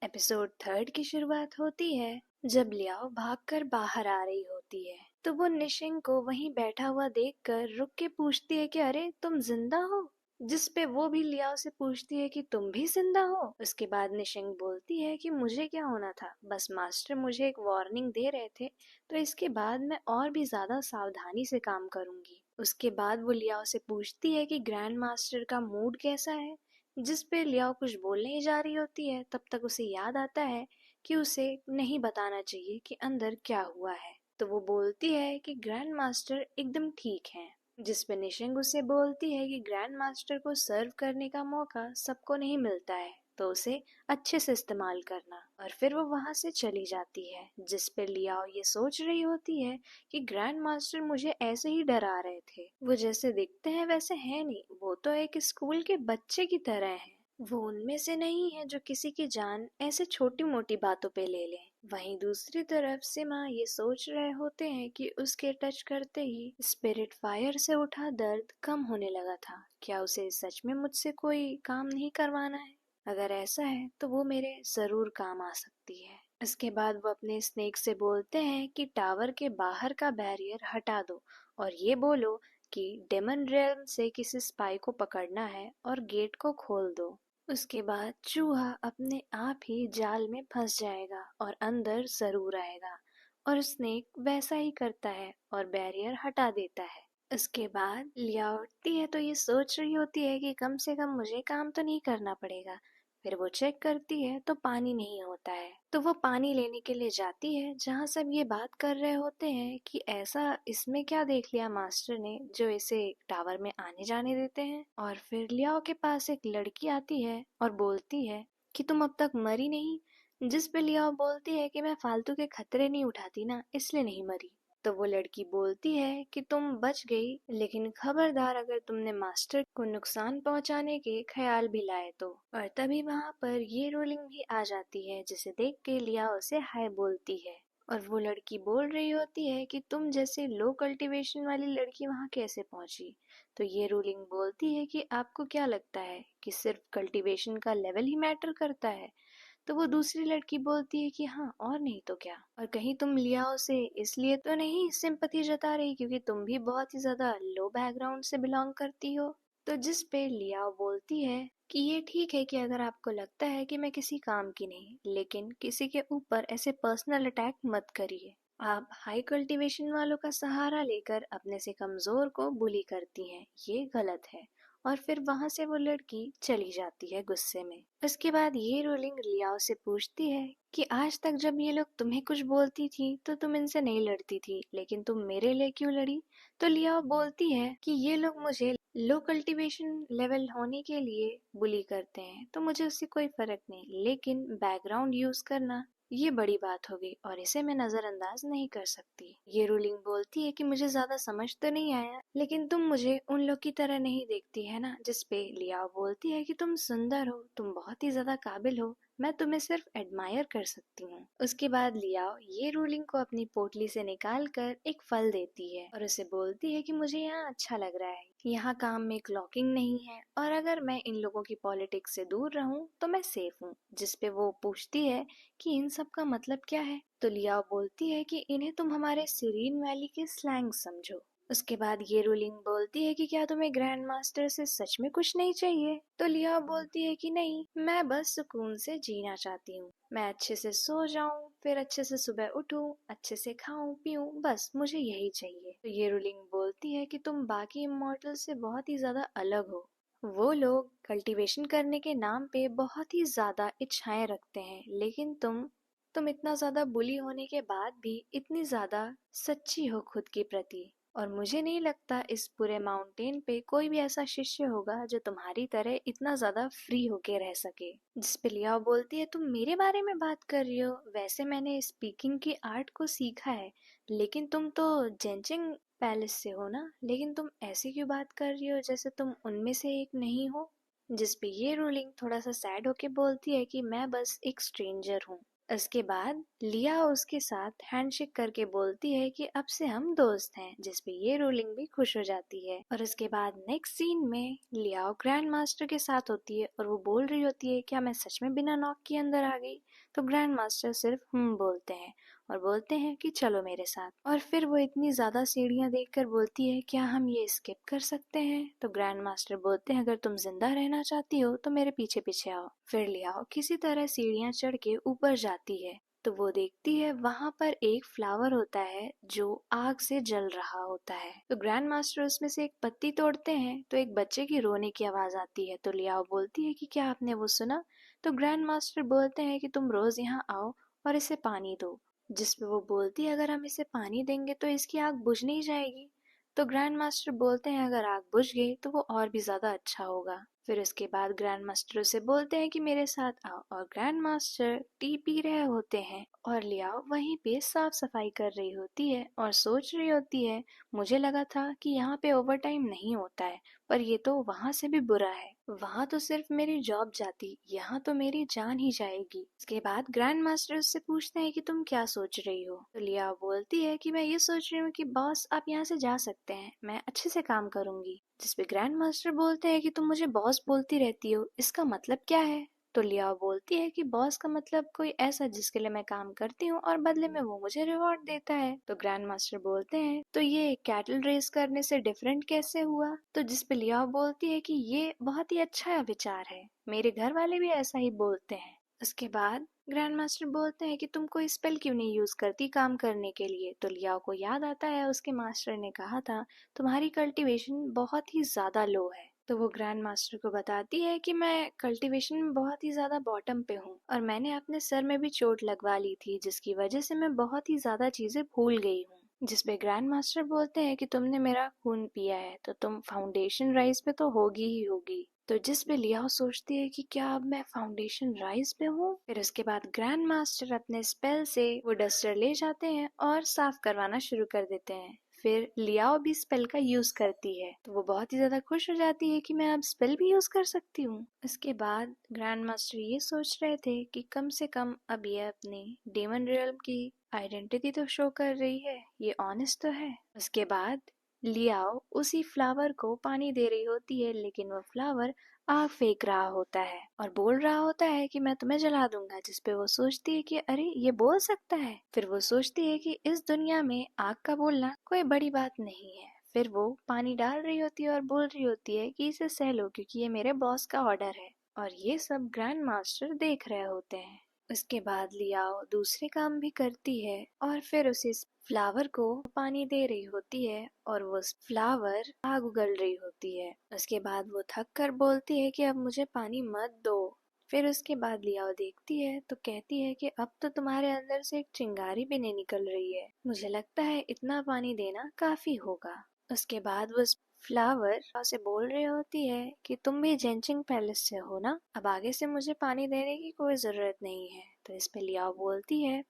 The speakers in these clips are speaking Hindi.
एपिसोड 3 की शुरुआत होती है जब लियाओ भागकर बाहर आ रही होती है। तो वो निशिंग को वहीं बैठा हुआ देखकर रुक के पूछती है कि अरे तुम जिंदा हो। जिस पे वो भी लियाओ से पूछती है कि तुम भी जिंदा हो। उसके बाद निशिंग बोलती है कि मुझे क्या होना था, बस मास्टर मुझे एक वार्निंग दे रहे थे, तो इसके बाद मैं और भी ज्यादा सावधानी से काम करूंगी। उसके बाद वो लियाओ से पूछती है कि ग्रैंड मास्टर का मूड कैसा है। जिस पे लियाओ कुछ बोलने ही जा रही होती है, तब तक उसे याद आता है कि उसे नहीं बताना चाहिए कि अंदर क्या हुआ है। तो वो बोलती है कि ग्रैंड मास्टर एकदम ठीक है। जिस पे निशिंग उसे बोलती है कि ग्रैंड मास्टर को सर्व करने का मौका सबको नहीं मिलता है, तो उसे अच्छे से इस्तेमाल करना। और फिर वो वहां से चली जाती है। जिस पे लियाओ ये सोच रही होती है कि ग्रैंड मास्टर मुझे ऐसे ही डरा रहे थे, वो जैसे दिखते हैं वैसे हैं नहीं, वो तो एक स्कूल के बच्चे की तरह हैं। वो उनमें से नहीं है जो किसी की जान ऐसे छोटी मोटी बातों पे ले लें। वहीं दूसरी तरफ सिमा ये सोच रहे होते हैं कि उसके टच करते ही स्पिरिट फायर से उठा दर्द कम होने लगा था। क्या उसे सच में मुझसे कोई काम नहीं करवाना है? अगर ऐसा है तो वो मेरे जरूर काम आ सकती है। इसके बाद वो अपने स्नेक से बोलते हैं कि टावर के बाहर का बैरियर हटा दो और ये बोलो कि डेमन रियल्म से किसी स्पाई को पकड़ना है और गेट को खोल दो। उसके बाद चूहा अपने आप ही जाल में फंस जाएगा और अंदर जरूर आएगा। और स्नेक वैसा ही करता है और बैरियर हटा देता है। उसके बाद लिया उठती है तो ये सोच रही होती है कि कम से कम मुझे काम तो नहीं करना पड़ेगा। फिर वो चेक करती है तो पानी नहीं होता है, तो वो पानी लेने के लिए जाती है जहाँ सब ये बात कर रहे होते हैं कि ऐसा इसमें क्या देख लिया मास्टर ने जो इसे टावर में आने जाने देते हैं। और फिर लियाओ के पास एक लड़की आती है और बोलती है कि तुम अब तक मरी नहीं। जिस पे लियाओ बोलती है कि मैं फालतू के खतरे नहीं उठाती ना, इसलिए नहीं मरी। तो वो लड़की बोलती है कि तुम बच गई, लेकिन खबरदार अगर तुमने मास्टर को नुकसान पहुंचाने के ख्याल भी लाए तो। और तभी वहां पर ये रोलिंग भी आ जाती है, जिसे देख के लिया उसे हाय बोलती है। और वो लड़की बोल रही होती है कि तुम जैसे लो कल्टीवेशन वाली लड़की वहां कैसे पहुंची। तो ये रूलिंग बोलती है कि आपको क्या लगता है कि सिर्फ कल्टीवेशन का लेवल ही मैटर करता है। तो वो दूसरी लड़की बोलती है कि हाँ, और नहीं तो क्या। और कहीं तुम लियाओ से इसलिए तो नहीं सिंपैथी जता रही क्योंकि तुम भी बहुत ही ज्यादा लो बैकग्राउंड से बिलोंग करती हो। तो जिस पे लियाओ बोलती है कि ये ठीक है कि अगर आपको लगता है कि मैं किसी काम की नहीं, लेकिन किसी के ऊपर ऐसे पर्सनल अटैक मत करिए। आप हाई कल्टीवेशन वालों का सहारा लेकर अपने से कमजोर को बुली करती हैं, ये गलत है। और फिर वहां से वो लड़की चली जाती है गुस्से में। उसके बाद ये रोलिंग लियाओ से पूछती है कि आज तक जब ये लोग तुम्हें कुछ बोलती थी तो तुम इनसे नहीं लड़ती थी, लेकिन तुम मेरे लिए क्यों लड़ी। तो लियाओ बोलती है कि ये लोग मुझे लो कल्टीवेशन लेवल होने के लिए बुली करते हैं तो मुझे उससे कोई फर्क नहीं, लेकिन बैकग्राउंड यूज करना ये बड़ी बात हो गई और इसे मैं नजरअंदाज नहीं कर सकती। ये रूलिंग बोलती है कि मुझे ज्यादा समझ तो नहीं आया, लेकिन तुम मुझे उन लोग की तरह नहीं देखती है ना। जिस पे लियाओ बोलती है कि तुम सुंदर हो, तुम बहुत ही ज्यादा काबिल हो, मैं तुम्हें सिर्फ एडमायर कर सकती हूँ। उसके बाद लियाओ ये रूलिंग को अपनी पोटली से निकाल कर एक फल देती है और उसे बोलती है कि मुझे यहाँ अच्छा लग रहा है, यहाँ काम में क्लॉकिंग नहीं है और अगर मैं इन लोगों की पॉलिटिक्स से दूर रहूं तो मैं सेफ हूँ। जिस पे वो पूछती है कि इन सब का मतलब क्या है। तो लियाओ बोलती है कि इन्हें तुम हमारे सिरीन वैली के स्लैंग समझो। उसके बाद ये रूलिंग बोलती है कि क्या तुम्हें ग्रैंड मास्टर से सच में कुछ नहीं चाहिए। तो लियाओ बोलती है कि नहीं, मैं बस सुकून से जीना चाहती हूँ। मैं अच्छे से सो जाऊं, फिर अच्छे से सुबह उठूं, अच्छे से खाऊं पीऊं, बस मुझे यही चाहिए। तो ये रूलिंग बोलती है कि तुम बाकी इमॉर्टल से बहुत ही ज्यादा अलग हो। वो लोग कल्टीवेशन करने के नाम पे बहुत ही ज्यादा इच्छाएं रखते हैं, लेकिन तुम इतना ज्यादा बुली होने के बाद भी इतनी ज्यादा सच्ची हो खुद के प्रति। और मुझे नहीं लगता इस पूरे माउंटेन पे कोई भी ऐसा शिष्य होगा जो तुम्हारी तरह इतना ज्यादा फ्री होके रह सके। जिस पे लियाओ बोलती है तुम मेरे बारे में बात कर रही हो, वैसे मैंने स्पीकिंग की आर्ट को सीखा है, लेकिन तुम तो जेंचिंग पैलेस से हो ना, लेकिन तुम ऐसे क्यों बात कर रही हो जैसे तुम उनमें से एक नहीं हो। जिस पे ये रूलिंग थोड़ा सा सैड होके बोलती है कि मैं बस एक स्ट्रेंजर हूँ। उसके बाद लिया उसके साथ हैंडशेक करके बोलती है कि अब से हम दोस्त हैं, जिसपे ये रूलिंग भी खुश हो जाती है। और उसके बाद नेक्स्ट सीन में लियाओ ग्रैंड मास्टर के साथ होती है और वो बोल रही होती है क्या मैं सच में बिना नॉक के अंदर आ गई। तो ग्रैंड मास्टर सिर्फ बोलते हैं और बोलते हैं कि चलो मेरे साथ। और फिर वो इतनी ज्यादा सीढ़ियां देखकर बोलती है क्या हम ये स्किप कर सकते हैं। तो ग्रैंड मास्टर बोलते हैं अगर तुम जिंदा रहना चाहती हो तो मेरे पीछे पीछे आओ। फिर लियाओ किसी तरह सीढ़ियां चढ़ के ऊपर जाती है तो वो देखती है वहां पर एक फ्लावर होता है जो आग से जल रहा होता है। तो ग्रैंड मास्टर उसमें से एक पत्ती तोड़ते हैं तो एक बच्चे की रोने की आवाज आती है। तो लियाओ बोलती है कि क्या आपने वो सुना। तो ग्रैंड मास्टर बोलते हैं कि तुम रोज यहाँ आओ और इसे पानी दो। जिसपे वो बोलती है अगर हम इसे पानी देंगे तो इसकी आग बुझ नहीं जाएगी। तो ग्रैंड मास्टर बोलते हैं अगर आग बुझ गई तो वो और भी ज्यादा अच्छा होगा। फिर उसके बाद ग्रैंड मास्टर उसे बोलते हैं कि मेरे साथ आओ और ग्रैंड मास्टर टी पी रहे होते हैं और लियाओ वहीं पे साफ सफाई कर रही होती है और सोच रही होती है मुझे लगा था कि यहाँ पे ओवर टाइम नहीं होता है, पर ये तो वहां से भी बुरा है। वहां तो सिर्फ मेरी जॉब जाती, यहाँ तो मेरी जान ही जाएगी। इसके बाद ग्रैंड मास्टर उससे पूछते हैं कि तुम क्या सोच रही हो। तो लिया बोलती है कि मैं ये सोच रही हूँ कि बॉस आप यहाँ से जा सकते हैं, मैं अच्छे से काम करूंगी। जिसपे ग्रैंड मास्टर बोलते हैं कि तुम मुझे बॉस बोलती रहती हो, इसका मतलब क्या है। तो लिया बोलती है कि बॉस का मतलब कोई ऐसा जिसके लिए मैं काम करती हूँ और बदले में वो मुझे रिवॉर्ड देता है। तो ग्रैंड मास्टर बोलते हैं तो ये कैटल रेस करने से डिफरेंट कैसे हुआ। तो जिसपे लिया बोलती है कि ये बहुत ही अच्छा विचार है, मेरे घर वाले भी ऐसा ही बोलते हैं। उसके बाद ग्रैंड मास्टर बोलते हैं कि तुम कोई स्पेल क्यों नहीं यूज करती काम करने के लिए। तो लियाओ को याद आता है उसके मास्टर ने कहा था तुम्हारी कल्टीवेशन बहुत ही ज्यादा लो है। तो वो ग्रैंड मास्टर को बताती है कि मैं कल्टीवेशन में बहुत ही ज्यादा बॉटम पे हूँ और मैंने अपने सर में भी चोट लगवा ली थी जिसकी वजह से मैं बहुत ही ज्यादा चीजें भूल गई हूँ। जिसपे ग्रैंड मास्टर बोलते हैं कि तुमने मेरा खून पिया है तो तुम फाउंडेशन राइज पे तो होगी ही होगी। तो जिस पे लियाओ सोचती है कि क्या अब मैं फाउंडेशन राइज पे हूँ। फिर उसके बाद ग्रैंड मास्टर अपने स्पेल से वो डस्टर ले जाते हैं और साफ करवाना शुरू कर देते हैं। फिर लियाओ भी स्पेल का यूज करती है तो वो बहुत ही ज्यादा खुश हो जाती है कि मैं अब स्पेल भी यूज कर सकती हूँ। उसके बाद ग्रैंड मास्टर ये सोच रहे थे कि कम से कम अब ये अपनी डेमन रियल्म की आइडेंटिटी तो शो कर रही है, ये ऑनेस्ट तो है। उसके बाद लियाओ उसी फ्लावर को पानी दे रही होती है लेकिन वो फ्लावर आग फेंक रहा होता है और बोल रहा होता है कि मैं तुम्हें जला दूंगा। जिसपे वो सोचती है कि अरे ये बोल सकता है। फिर वो सोचती है कि इस दुनिया में आग का बोलना कोई बड़ी बात नहीं है। फिर वो पानी डाल रही होती है और बोल रही होती है कि इसे सह लो क्योंकि ये मेरे बॉस का ऑर्डर है। और ये सब ग्रैंड मास्टर देख रहे होते हैं। उसके बाद लियाओ दूसरे काम भी करती है और फिर उसे फ्लावर को पानी दे रही होती है और वो फ्लावर आग उगल रही होती है। उसके बाद वो थक कर बोलती है कि अब मुझे पानी मत दो। फिर उसके बाद लियाओ देखती है तो कहती है कि अब तो तुम्हारे अंदर से एक चिंगारी भी नहीं निकल रही है, मुझे लगता है इतना पानी देना काफी होगा। उसके बाद वो फ्लावर से बोल रही होती है कि तुम भी जेंचिंग पैलेस से हो ना, अब आगे से मुझे पानी देने की कोई जरूरत नहीं है। तो इस पे लियाओ बोलती है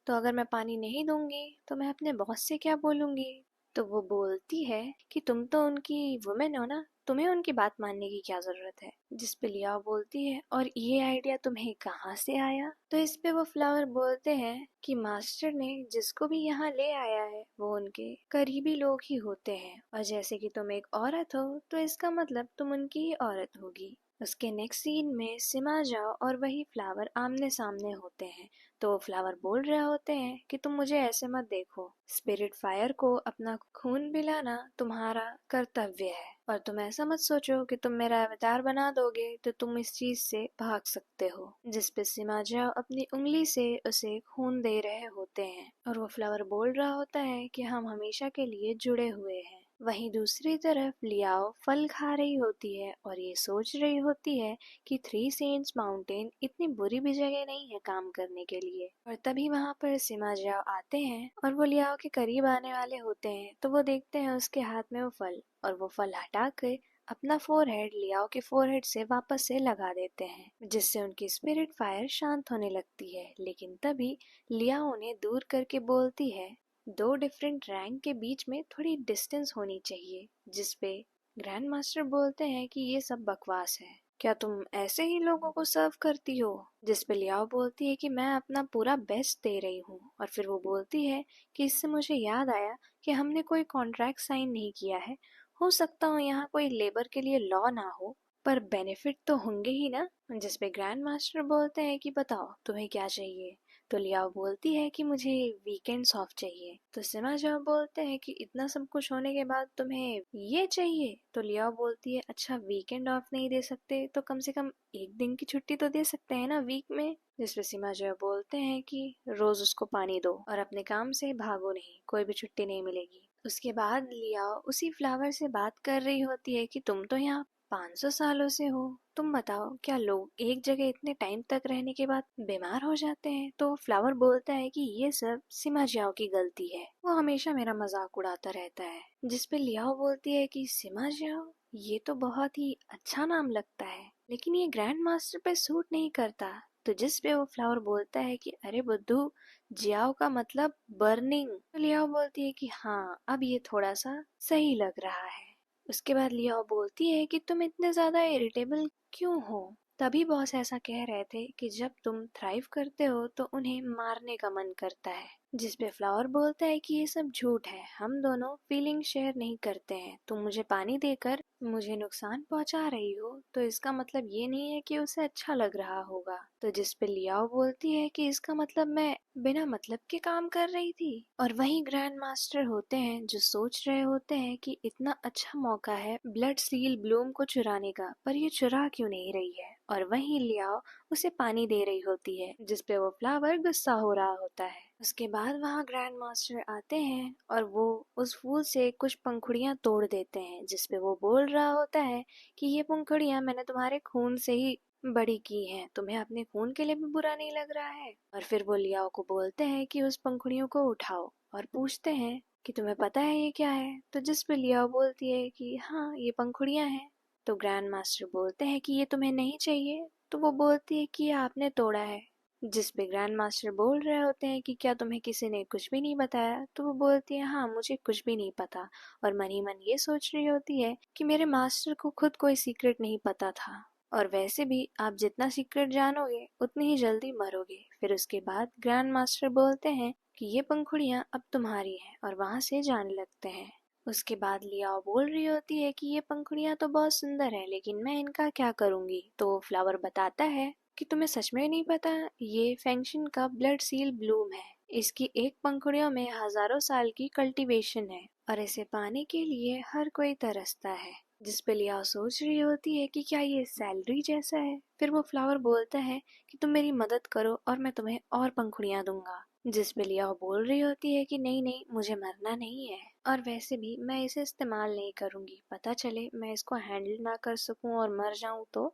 तो अगर मैं पानी नहीं दूंगी तो मैं अपने बॉस से क्या बोलूंगी। तो वो बोलती है कि तुम तो उनकी वुमेन हो ना, तुम्हें उनकी बात मानने की क्या जरूरत है। जिस पे लिया बोलती है और ये आइडिया तुम्हें कहाँ से आया। तो इस पे वो फ्लावर बोलते हैं कि मास्टर ने जिसको भी यहाँ ले आया है वो उनके करीबी लोग ही होते हैं और जैसे कि तुम एक औरत हो तो इसका मतलब तुम उनकी ही औरत होगी। उसके नेक्स्ट सीन में सिमा जाओ और वही फ्लावर आमने सामने होते हैं। तो फ्लावर बोल रहे होते हैं कि तुम मुझे ऐसे मत देखो, स्पिरिट फायर को अपना खून पिलाना तुम्हारा कर्तव्य है और तुम ऐसा मत सोचो कि तुम मेरा अवतार बना दोगे तो तुम इस चीज से भाग सकते हो। जिसपे सिमाजा अपनी उंगली से उसे खून दे रहे होते हैं और वो फ्लावर बोल रहा होता है कि हम हमेशा के लिए जुड़े हुए हैं। वहीं दूसरी तरफ लियाओ फल खा रही होती है और ये सोच रही होती है कि थ्री सेंट्स माउंटेन इतनी बुरी भी जगह नहीं है काम करने के लिए। और तभी वहाँ पर सिमा जाओ आते हैं और वो लियाओ के करीब आने वाले होते हैं तो वो देखते हैं उसके हाथ में वो फल और वो फल हटा कर अपना फोरहेड लियाओ के फोरहेड से वापस से लगा देते हैं जिससे उनकी स्पिरिट फायर शांत होने लगती है। लेकिन तभी लियाओ उन्हें दूर करके बोलती है दो डिफरेंट रैंक के बीच में थोड़ी डिस्टेंस होनी चाहिए। जिसपे ग्रैंड मास्टर बोलते हैं कि ये सब बकवास है। क्या तुम ऐसे ही लोगों को सर्व करती हो? जिस पे लियाओ बोलती है कि मैं अपना पूरा बेस्ट दे रही हूँ। और फिर वो बोलती है कि इससे मुझे याद आया कि हमने कोई कॉन्ट्रैक्ट साइन नहीं किया है। हो सकता हो यहाँ कोई लेबर के लिए लॉ ना हो, पर बेनिफिट तो होंगे ही ना। जिस पे ग्रैंड मास्टर बोलते हैं कि बताओ तुम्हें क्या चाहिए। तो लियाओ बोलती है कि मुझे वीकेंड्स ऑफ चाहिए। तो सिमा जॉब बोलते हैं कि इतना सब कुछ होने के बाद तुम्हें ये चाहिए। तो लियाओ बोलती है अच्छा वीकेंड ऑफ नहीं दे सकते तो कम से कम एक दिन की छुट्टी तो दे सकते हैं ना वीक में। जिसपे सीमा जो बोलते हैं कि रोज उसको पानी दो और अपने काम से भागो नहीं, कोई भी छुट्टी नहीं मिलेगी। उसके बाद लियाओ उसी फ्लावर से बात कर रही होती है कि तुम तो यहाँ 500 सालों से हो, तुम बताओ क्या लोग एक जगह इतने टाइम तक रहने के बाद बीमार हो जाते हैं? तो फ्लावर बोलता है कि ये सब सिमा जियाओ की गलती है, वो हमेशा मेरा मजाक उड़ाता रहता है। जिस पे लियाओ बोलती है कि सिमा जियाओ ये तो बहुत ही अच्छा नाम लगता है, लेकिन ये ग्रैंड मास्टर पे सूट नहीं करता। तो जिस पे वो फ्लावर बोलता है कि अरे बुद्धू, जियाओ का मतलब बर्निंग। तो लियाओ बोलती है कि हाँ अब ये थोड़ा सा सही लग रहा है। उसके बाद लियाओ बोलती है कि तुम इतने ज्यादा इरिटेबल क्यों हो? तभी बॉस ऐसा कह रहे थे कि जब तुम थ्राइव करते हो तो उन्हें मारने का मन करता है। जिस पे फ्लावर बोलता है कि ये सब झूठ है, हम दोनों फीलिंग शेयर नहीं करते हैं। तुम मुझे पानी देकर मुझे नुकसान पहुंचा रही हो तो इसका मतलब ये नहीं है कि उसे अच्छा लग रहा होगा। तो जिस पे लियाओ बोलती है कि इसका मतलब मैं बिना मतलब के काम कर रही थी। और वहीं ग्रैंड मास्टर होते हैं जो सोच रहे होते हैं कि इतना अच्छा मौका है ब्लड सील ब्लूम को चुराने का, पर ये चुरा क्यों नहीं रही है। और वहीं लियाओ उसे पानी दे रही होती है, जिसपे वो फ्लावर गुस्सा हो रहा होता है। उसके बाद वहाँ ग्रैंड मास्टर आते हैं और वो उस फूल से कुछ पंखुड़ियाँ तोड़ देते हैं, जिसपे वो बोल रहा होता है कि ये पंखुड़ियाँ मैंने तुम्हारे खून से ही बड़ी की हैं, तुम्हें अपने खून के लिए भी बुरा नहीं लग रहा है। और फिर वो लियाओ को बोलते हैं कि उस पंखुड़ियों को उठाओ और पूछते हैं कि तुम्हें पता है ये क्या है। तो जिस पे लियाओ बोलती है कि हाँ ये पंखुड़ियाँ हैं। तो ग्रैंड मास्टर बोलते हैं कि ये तुम्हें नहीं चाहिए। तो वो बोलती है कि ये आपने तोड़ा है। जिस पे ग्रैंड मास्टर बोल रहे होते हैं कि क्या तुम्हें किसी ने कुछ भी नहीं बताया? तो वो बोलती है हाँ मुझे कुछ भी नहीं पता। और मन ही मन ये सोच रही होती है कि मेरे मास्टर को खुद कोई सीक्रेट नहीं पता था, और वैसे भी आप जितना सीक्रेट जानोगे उतनी ही जल्दी मरोगे। फिर उसके बाद ग्रैंड मास्टर बोलते हैं कि ये पंखुड़ियाँ अब तुम्हारी हैं, और वहां से जाने लगते हैं। उसके बाद लियाओ बोल रही होती है कि ये पंखुड़ियाँ तो बहुत सुंदर है, लेकिन मैं इनका क्या करूंगी? तो फ्लावर बताता है कि तुम्हें सच में नहीं पता, ये फेंगशिन का ब्लड सील ब्लूम है। इसकी एक पंखुड़ियों में हजारों साल की कल्टीवेशन है और इसे पाने के लिए हर कोई तरसता है। जिस पे लिया सोच रही होती है कि क्या ये सैलरी जैसा है। फिर वो फ्लावर बोलता है कि तुम मेरी मदद करो और मैं तुम्हें और पंखुड़ियाँ दूंगा। जिस पे लिया बोल रही होती है कि नहीं नहीं मुझे मरना नहीं है, और वैसे भी मैं इसे इस्तेमाल नहीं करूंगी, पता चले मैं इसको हैंडल ना कर सकूं और मर जाऊं तो।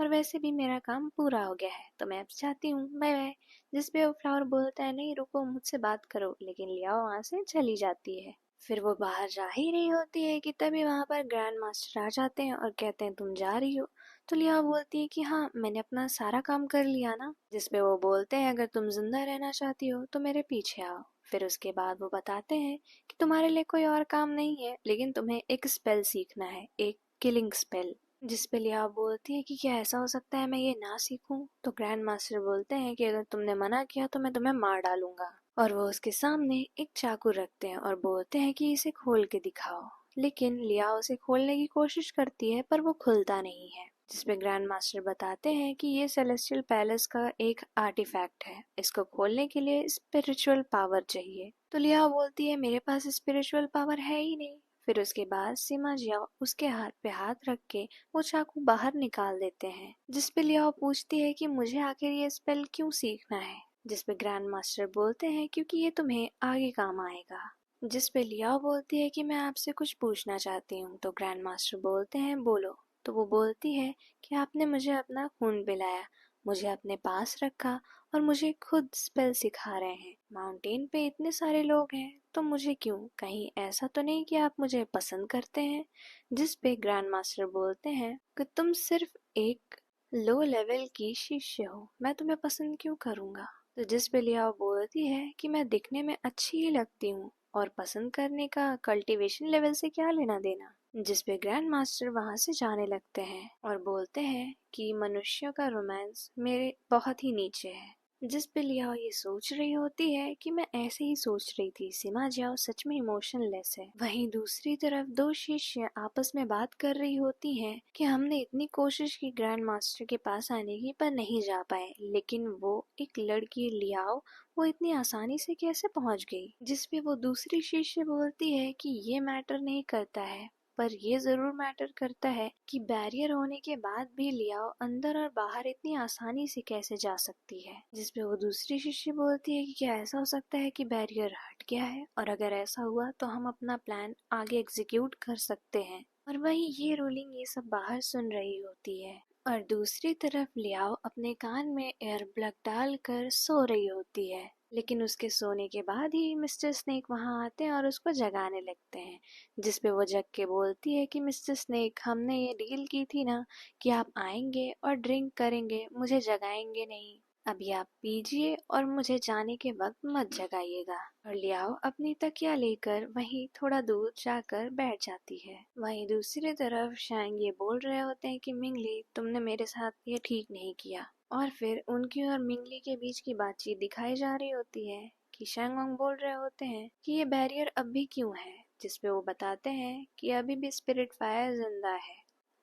और वैसे भी मेरा काम पूरा हो गया है तो मैं अब जाती हूँ, बाय बाय। जिस पे वो फ्लावर बोलता है नहीं रुको मुझसे बात करो, लेकिन लिया वहां से चली जाती है। फिर वो बाहर जा ही रही होती है कि तभी वहां पर ग्रैंड मास्टर आ जाते हैं और कहते हैं तुम जा रही हो? तो लिया बोलती है कि हाँ मैंने अपना सारा काम कर लिया ना। जिसपे वो बोलते हैं अगर तुम जिंदा रहना चाहती हो तो मेरे पीछे आओ। फिर उसके बाद वो बताते हैं कि तुम्हारे लिए कोई और काम नहीं है, लेकिन तुम्हें एक स्पेल सीखना है, एक किलिंग स्पेल। जिस पे लिया बोलती है कि क्या ऐसा हो सकता है मैं ये ना सीखूं? तो ग्रैंड मास्टर बोलते हैं कि अगर तुमने मना किया तो मैं तुम्हें मार डालूंगा। और वो उसके सामने एक चाकू रखते हैं और बोलते हैं कि इसे खोल के दिखाओ। लेकिन लिया उसे खोलने की कोशिश करती है पर वो खुलता नहीं है। जिसपे ग्रैंड मास्टर बताते हैं कि ये सेलेस्टियल पैलेस का एक आर्टिफैक्ट है, इसको खोलने के लिए स्पिरिचुअल पावर चाहिए। तो लिया बोलती है मेरे पास स्पिरिचुअल पावर है ही नहीं। फिर उसके बाद सीमा जिया उसके हाथ पे हाथ रख के वो चाकू बाहर निकाल देते हैं। जिसपे लिया पूछती है कि मुझे आखिर ये स्पेल क्यों सीखना है? जिसपे ग्रैंड मास्टर बोलते हैं क्योंकि ये तुम्हें आगे काम आएगा। जिस पे लिया बोलती है कि मैं आपसे कुछ पूछना चाहती हूँ। तो ग्रैंड मास्टर बोलते हैं बोलो। तो वो बोलती है कि आपने मुझे अपना खून पिलाया, मुझे अपने पास रखा और मुझे खुद स्पेल सिखा रहे हैं। माउंटेन पे इतने सारे लोग हैं तो मुझे क्यों? कहीं ऐसा तो नहीं कि आप मुझे पसंद करते हैं? जिस पे ग्रैंड मास्टर बोलते हैं कि तुम सिर्फ एक लो लेवल की शिष्य हो, मैं तुम्हें पसंद क्यों करूंगा? तो जिस पे लिया बोलती है कि मैं दिखने में अच्छी ही लगती हूँ और पसंद करने का कल्टीवेशन लेवल से क्या लेना देना। जिसपे ग्रैंड मास्टर वहाँ से जाने लगते हैं और बोलते हैं कि मनुष्यों का रोमांस मेरे बहुत ही नीचे है। जिस पे लियाओ ये सोच रही होती है कि मैं ऐसे ही सोच रही थी, सिमा जियाओ सच में इमोशनलेस है। वहीं दूसरी तरफ दो शिष्य आपस में बात कर रही होती हैं कि हमने इतनी कोशिश की ग्रैंड मास्टर के पास आने की पर नहीं जा पाए, लेकिन वो एक लड़की लियाओ वो इतनी आसानी से कैसे पहुंच गई। जिसपे वो दूसरी शिष्य बोलती है कि ये मैटर नहीं करता है, पर ये जरूर मैटर करता है कि बैरियर होने के बाद भी लियाओ अंदर और बाहर इतनी आसानी से कैसे जा सकती है। जिसपे वो दूसरी शिष्य बोलती है कि क्या ऐसा हो सकता है कि बैरियर हट गया है, और अगर ऐसा हुआ तो हम अपना प्लान आगे एग्जीक्यूट कर सकते हैं। और वही ये रूलिंग ये सब बाहर सुन रही होती है और दूसरी तरफ लियाओ अपने कान में एयर प्लग डालकर सो रही होती है। लेकिन उसके सोने के बाद ही मिस्टर स्नेक वहां आते हैं और उसको जगाने लगते हैं। जिसपे वो जग के बोलती है कि मिस्टर स्नेक हमने ये डील की थी ना कि आप आएंगे और ड्रिंक करेंगे, मुझे जगाएंगे नहीं। अभी आप पीजिए और मुझे जाने के वक्त मत जगाइएगा। और लियाओ अपनी तकिया लेकर वहीं थोड़ा दूर जाकर बैठ जाती है। वहीं दूसरी तरफ शैंग ये बोल रहे होते हैं कि मिंगली तुमने मेरे साथ ये ठीक नहीं किया। और फिर उनकी और मिंगली के बीच की बातचीत दिखाई जा रही होती है कि शैंगोंग बोल रहे होते हैं कि ये बैरियर अब भी क्यों है। जिसपे वो बताते हैं कि अभी भी स्पिरिट फायर जिंदा है।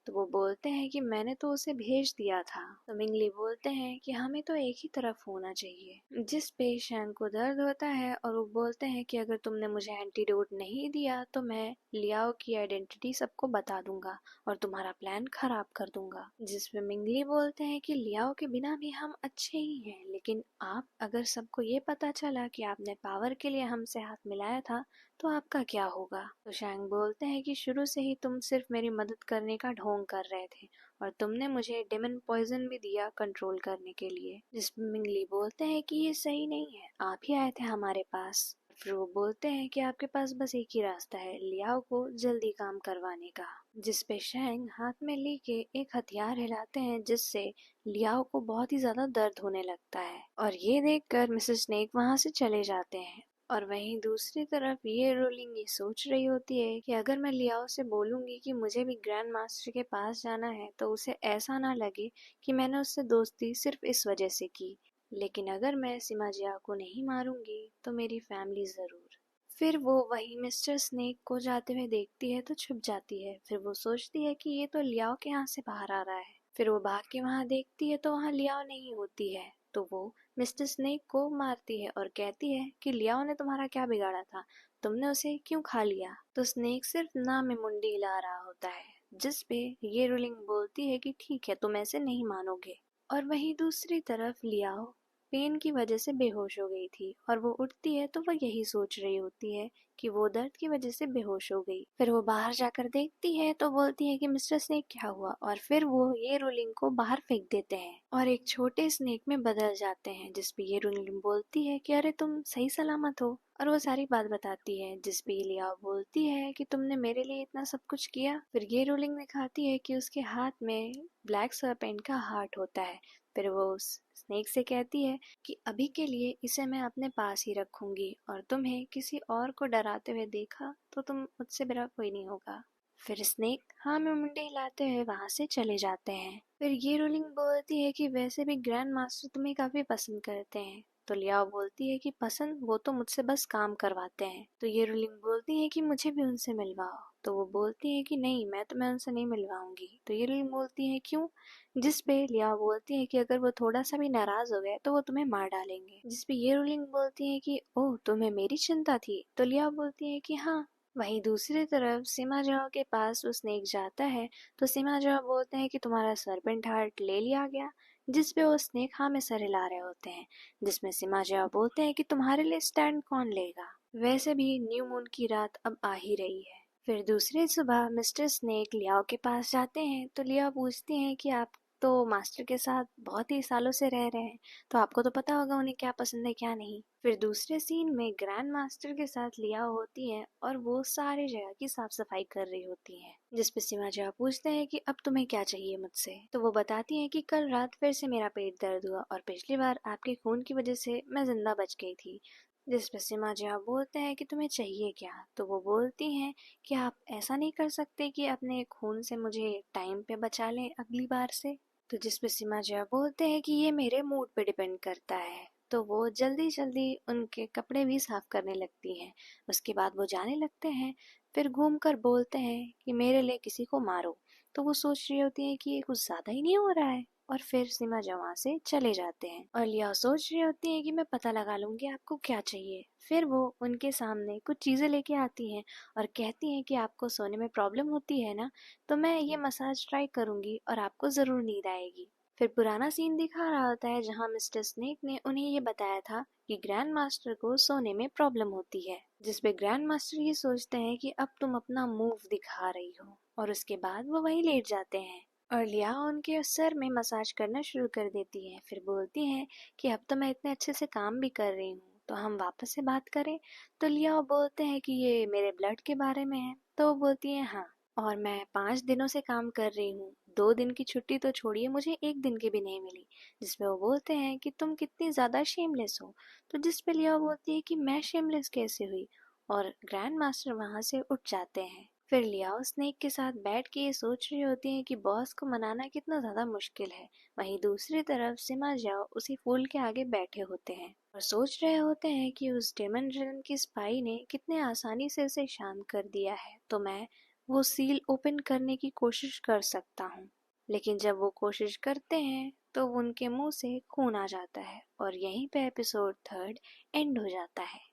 तो वो बोलते हैं कि मैंने तो उसे भेज दिया था। तो मिंगली बोलते हैं कि हमें तो एक ही तरफ होना चाहिए। जिस पे शैंग को दर्द होता है और वो बोलते हैं कि अगर तुमने मुझे एंटीडोट नहीं दिया तो मैं लियाओ की आइडेंटिटी सबको बता दूंगा और तुम्हारा प्लान खराब कर दूंगा। जिसपे मिंगली बोलते हैं कि लियाओ के बिना भी हम अच्छे ही हैं, लेकिन आप अगर सबको ये पता चला कि आपने पावर के लिए हमसे हाथ मिलाया था तो आपका क्या होगा। तो शैंग बोलते हैं कि शुरू से ही तुम सिर्फ मेरी मदद करने का ढोंग कर रहे थे और तुमने मुझे डेमन पॉइजन भी दिया कंट्रोल करने के लिए। जिसमें मिंगली बोलते हैं कि ये सही नहीं है, आप ही आए थे हमारे पास। फिर वो बोलते हैं कि आपके पास बस एक ही रास्ता है लियाओ को जल्दी काम करवाने का। जिसपे शैंग हाथ में लेके एक हथियार हिलाते हैं जिससे लियाओ को बहुत ही ज्यादा दर्द होने लगता है। और ये देखकर मिसेस स्नेक वहां से चले जाते हैं। और वहीं दूसरी तरफ ये रोलिंग ये सोच रही होती है कि अगर मैं लियाओ से बोलूंगी कि मुझे भी ग्रैंड मास्टर के पास जाना है तो उसे ऐसा ना लगे कि मैंने उससे दोस्ती सिर्फ इस वजह से की, लेकिन अगर मैं सिमा जिया को नहीं मारूंगी तो मेरी फैमिली जरूर। फिर वो वही मिस्टर स्नेक को जाते हुए देखती है तो छुप जाती है। फिर वो सोचती है कि ये तो लियाओ के यहाँ से बाहर आ रहा है। फिर वो भाग के वहां देखती है तो वहां लियाओ नहीं होती है। तो वो मिस्टर स्नेक को मारती है और कहती है कि लियाओ ने तुम्हारा क्या बिगाड़ा था, तुमने उसे क्यों खा लिया। तो स्नेक सिर्फ ना में मुंडी हिला रहा होता है। जिस पे ये रूलिंग बोलती है कि ठीक है तुम ऐसे नहीं मानोगे। और वहीं दूसरी तरफ लियाओ पेन की वजह से बेहोश हो गई थी और वो उठती है तो वो यही सोच रही होती है कि वो दर्द की वजह से बेहोश हो गई। फिर वो बाहर जाकर देखती है तो बोलती है कि मिस्टर स्नेक क्या हुआ, और फिर वो ये रोलिंग को बाहर फेंक देते हैं और एक छोटे स्नेक में बदल जाते हैं। जिसपे ये रोलिंग बोलती है कि अरे तुम सही सलामत हो, और वो सारी बात बताती है। जिसपे लिया बोलती है कि तुमने मेरे लिए इतना सब कुछ किया। फिर ये रोलिंग दिखाती है कि उसके हाथ में ब्लैक सरपेंट का हार्ट होता है। फिर वो उस स्नेक से कहती है कि अभी के लिए इसे मैं अपने पास ही रखूंगी, और तुम्हें किसी और को डराते हुए देखा तो तुम मुझसे बुरा कोई नहीं होगा। फिर स्नेक हाँ में मुंडे हिलाते हुए वहां से चले जाते हैं। फिर ये रोलिंग बोलती है कि वैसे भी ग्रैंड मास्टर तुम्हें काफी पसंद करते हैं। तो लियाओ बोलती है कि पसंद, वो तो मुझसे बस काम करवाते हैं। तो ये रोलिंग बोलती है कि मुझे भी उनसे मिलवाओ। तो वो बोलती है कि नहीं, मैं तुम्हें उनसे नहीं मिलवाऊंगी। तो ये रोलिंग बोलती है क्यों। जिस पे लिया बोलती है कि अगर वो थोड़ा सा भी नाराज हो गए तो वो तुम्हें मार डालेंगे। जिस पे ये रोलिंग बोलती है कि ओह तुम्हें मेरी चिंता थी। तो लिया बोलती है कि हाँ। वहीं दूसरी तरफ सिमा जाओ के पास वो स्नेक जाता है तो सिमा जाओ बोलते हैं कि तुम्हारा सरपेंट हार्ट ले लिया गया। जिस पे वो स्नेक हाँ में सर हिला रहे होते हैं। जिसमें सिमा जाओ बोलते हैं कि तुम्हारे लिए स्टैंड कौन लेगा, वैसे भी न्यू मून की रात अब आ ही रही है। फिर दूसरी सुबह मिस्टर स्नेक लियाओ के पास जाते हैं तो लियाओ पूछती हैं कि आप तो मास्टर के साथ बहुत ही सालों से रह रहे हैं, तो आपको तो पता होगा उन्हें क्या पसंद है क्या नहीं। फिर दूसरे सीन में ग्रैंड मास्टर के साथ लिया होती है और वो सारी जगह की साफ सफाई कर रही होती है। जिसपे सीमा जया पूछते हैं कि अब तुम्हें क्या चाहिए मुझसे। तो वो बताती हैं कि कल रात फिर से मेरा पेट दर्द हुआ और पिछली बार आपके खून की वजह से मैं जिंदा बच गई थी। जिस पे सीमा जवाब बोलते हैं कि तुम्हें चाहिए क्या। तो वो बोलती हैं कि आप ऐसा नहीं कर सकते कि अपने खून से मुझे टाइम पे बचा लें अगली बार से। तो जिस पे सीमा जवाब बोलते हैं कि ये मेरे मूड पे डिपेंड करता है। तो वो जल्दी जल्दी उनके कपड़े भी साफ करने लगती हैं। उसके बाद वो जाने लगते हैं। फिर घूम कर बोलते हैं कि मेरे लिए किसी को मारो। तो वो सोच रही होती है कि ये कुछ ज्यादा ही नहीं हो रहा है। और फिर सीमा वहाँ से चले जाते हैं और लिया सोच रही होती है कि मैं पता लगा लूंगी आपको क्या चाहिए। फिर वो उनके सामने कुछ चीजें लेके आती हैं और कहती हैं कि आपको सोने में प्रॉब्लम होती है ना, तो मैं ये मसाज ट्राई करूंगी और आपको जरूर नींद आएगी। फिर पुराना सीन दिखा रहा होता है जहाँ मिस्टर स्नेक ने उन्हें ये बताया था कि ग्रैंड मास्टर को सोने में प्रॉब्लम होती है। जिसपे ग्रैंड मास्टर ये सोचते हैं कि अब तुम अपना मूव दिखा रही हो, और उसके बाद वो वहीं लेट जाते हैं। और लिया उनके सर में मसाज करना शुरू कर देती है। फिर बोलती हैं कि अब तो मैं इतने अच्छे से काम भी कर रही हूँ, तो हम वापस से बात करें। तो लिया बोलते हैं कि ये मेरे ब्लड के बारे में है। तो वो बोलती है हाँ, और मैं 5 दिनों से काम कर रही हूँ, 2 दिन की छुट्टी तो छोड़िए, मुझे 1 दिन की भी नहीं मिली। जिसपे वो बोलते हैं कि तुम कितनी ज्यादा शेमलेस हो। तो जिसपे लिया बोलती है कि मैं शेमलेस कैसे हुई। और ग्रैंड मास्टर वहां से उठ जाते हैं। फिर लियाओ स्नेक के साथ बैठ के ये सोच रही होती है कि बॉस को मनाना कितना ज्यादा मुश्किल है। वहीं दूसरी तरफ सिमा जाओ उसी फूल के आगे बैठे होते हैं और सोच रहे होते हैं कि उस डेमन ड्रेगन की स्पाई ने कितने आसानी से उसे शांत कर दिया है, तो मैं वो सील ओपन करने की कोशिश कर सकता हूँ। लेकिन जब वो कोशिश करते हैं तो उनके मुंह से खून आ जाता है और यहीं पे एपिसोड 3 एंड हो जाता है।